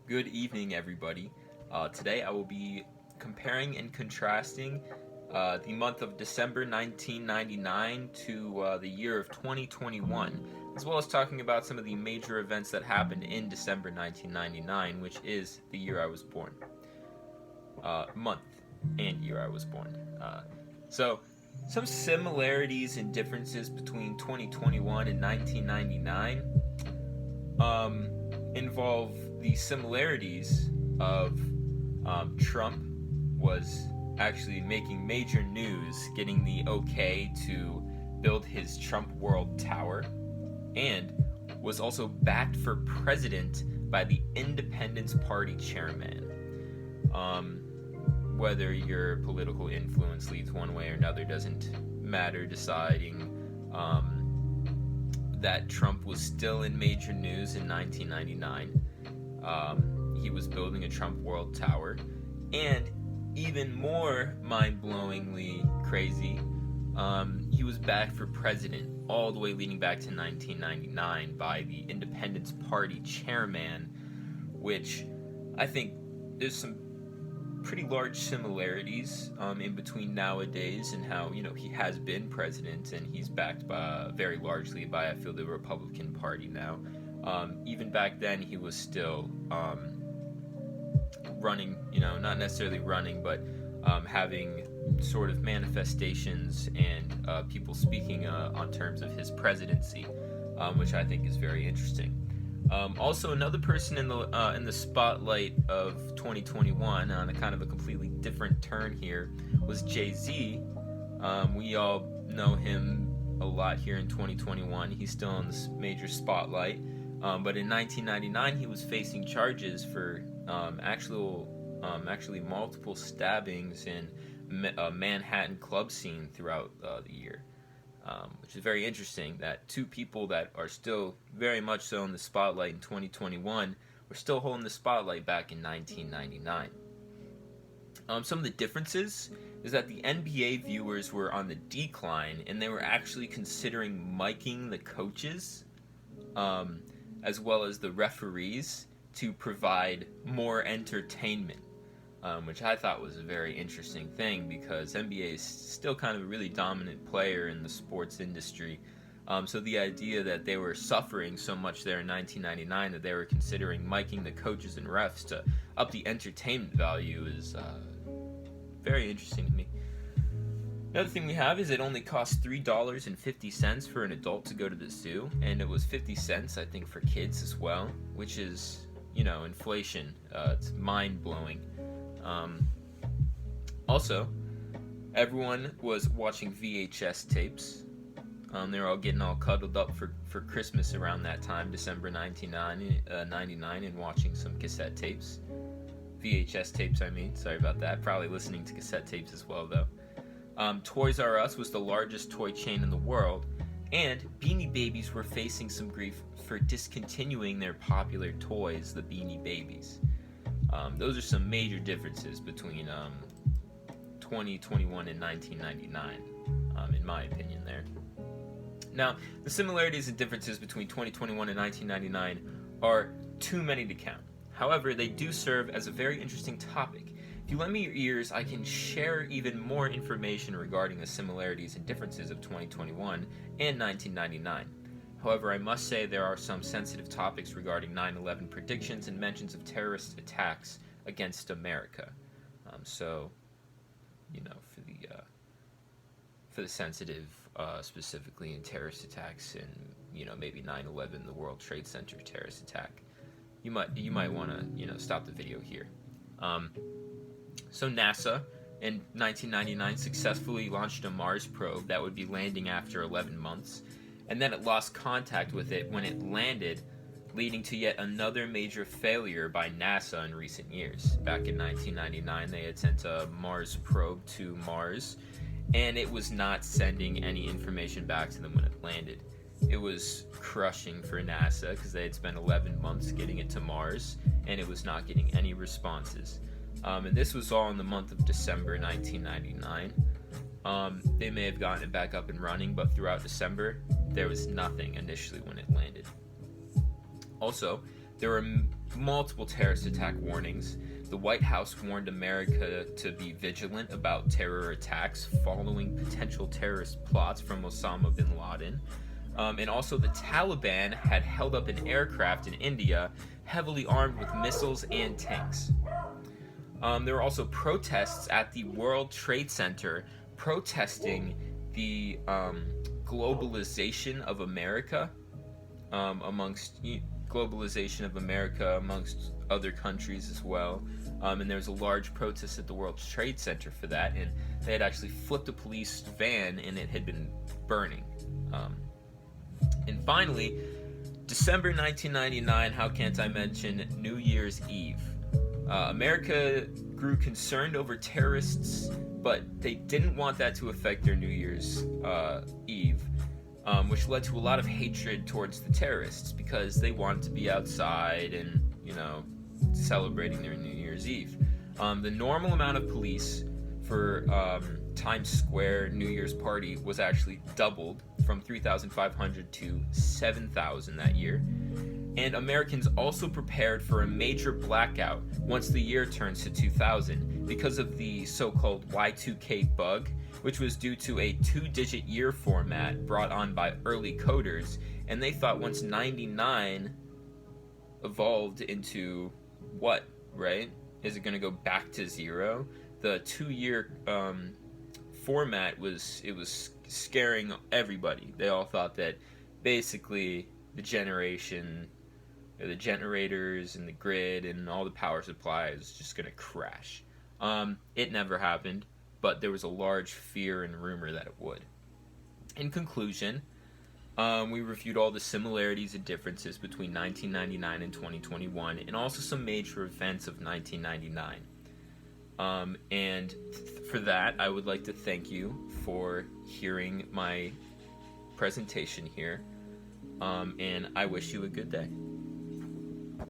Good evening, everybody. Today I will be comparing and contrasting the month of December 1999 to the year of 2021, as well as talking about some of the major events that happened in December 1999, which is the year I was born. Month and year I was born. So, some similarities and differences between 2021 and 1999 involve the similarities of Trump was actually making major news, getting the okay to build his Trump World Tower, and was also backed for president by the Independence Party chairman. Whether your political influence leads one way or another doesn't matter, deciding that Trump was still in major news in 1999. He was building a Trump World Tower, and even more mind-blowingly crazy, he was backed for president all the way leading back to 1999 by the Independence Party chairman, which I think there's some pretty large similarities in between nowadays and how he has been president and he's backed by very largely by, I feel, the Republican Party now. Even back then he was still running, not necessarily running, but having sort of manifestations and people speaking on terms of his presidency, which I think is very interesting. Also, another person in the spotlight of 2021 on a kind of a completely different turn here was Jay-Z. We all know him a lot here in 2021. He's still in this major spotlight. But in 1999, he was facing charges for actually multiple stabbings in a Manhattan club scene throughout the year. Which is very interesting that two people that are still very much so in the spotlight in 2021 were still holding the spotlight back in 1999. Some of the differences is that the NBA viewers were on the decline and they were actually considering miking the coaches as well as the referees to provide more entertainment. Which I thought was a very interesting thing because NBA is still kind of a really dominant player in the sports industry. So the idea that they were suffering so much there in 1999 that they were considering miking the coaches and refs to up the entertainment value is very interesting to me. Another thing we have is it only costs $3.50 for an adult to go to the zoo, and it was 50 cents, I think, for kids as well, which is, inflation. It's mind-blowing. Also, everyone was watching VHS tapes. They were all getting all cuddled up for Christmas around that time, December 1999, and watching some cassette tapes. VHS tapes, I mean. Sorry about that. Probably listening to cassette tapes as well, though. Toys R Us was the largest toy chain in the world, and Beanie Babies were facing some grief for discontinuing their popular toys, the Beanie Babies. Those are some major differences between 2021 and 1999, in my opinion there. Now, the similarities and differences between 2021 and 1999 are too many to count. However, they do serve as a very interesting topic. If you lend me your ears, I can share even more information regarding the similarities and differences of 2021 and 1999. However, I must say there are some sensitive topics regarding 9/11 predictions and mentions of terrorist attacks against America. For the sensitive, specifically in terrorist attacks and maybe 9/11, the World Trade Center terrorist attack, you might want to stop the video here. So NASA in 1999 successfully launched a Mars probe that would be landing after 11 months. And then it lost contact with it when it landed, leading to yet another major failure by NASA in recent years. Back in 1999, they had sent a Mars probe to Mars, and it was not sending any information back to them when it landed. It was crushing for NASA because they had spent 11 months getting it to Mars, and it was not getting any responses. And this was all in the month of December 1999. They may have gotten it back up and running, but throughout December, there was nothing initially when it landed. Also, there were multiple terrorist attack warnings. The White House warned America to be vigilant about terror attacks following potential terrorist plots from Osama bin Laden. And also, the Taliban had held up an aircraft in India heavily armed with missiles and tanks. There were also protests at the World Trade Center protesting the globalization of America amongst other countries as well. And there was a large protest at the World Trade Center for that, and they had actually flipped a police van and it had been burning. And finally, December 1999, how can't I mention New Year's Eve? America grew concerned over terrorists, but they didn't want that to affect their New Year's Eve, which led to a lot of hatred towards the terrorists because they wanted to be outside and, celebrating their New Year's Eve. The normal amount of police for Times Square New Year's party was actually doubled from 3,500 to 7,000 that year. And Americans also prepared for a major blackout once the year turns to 2000 because of the so-called Y2K bug, which was due to a 2-digit year format brought on by early coders, and they thought once 99 evolved into what, right? Is it going to go back to 0? The 2-year format was scaring everybody. They all thought that basically the generators and the grid and all the power supply is just going to crash. It never happened, but there was a large fear and rumor that it would. In conclusion, we reviewed all the similarities and differences between 1999 and 2021, and also some major events of 1999. And for that, I would like to thank you for hearing my presentation here, and I wish you a good day.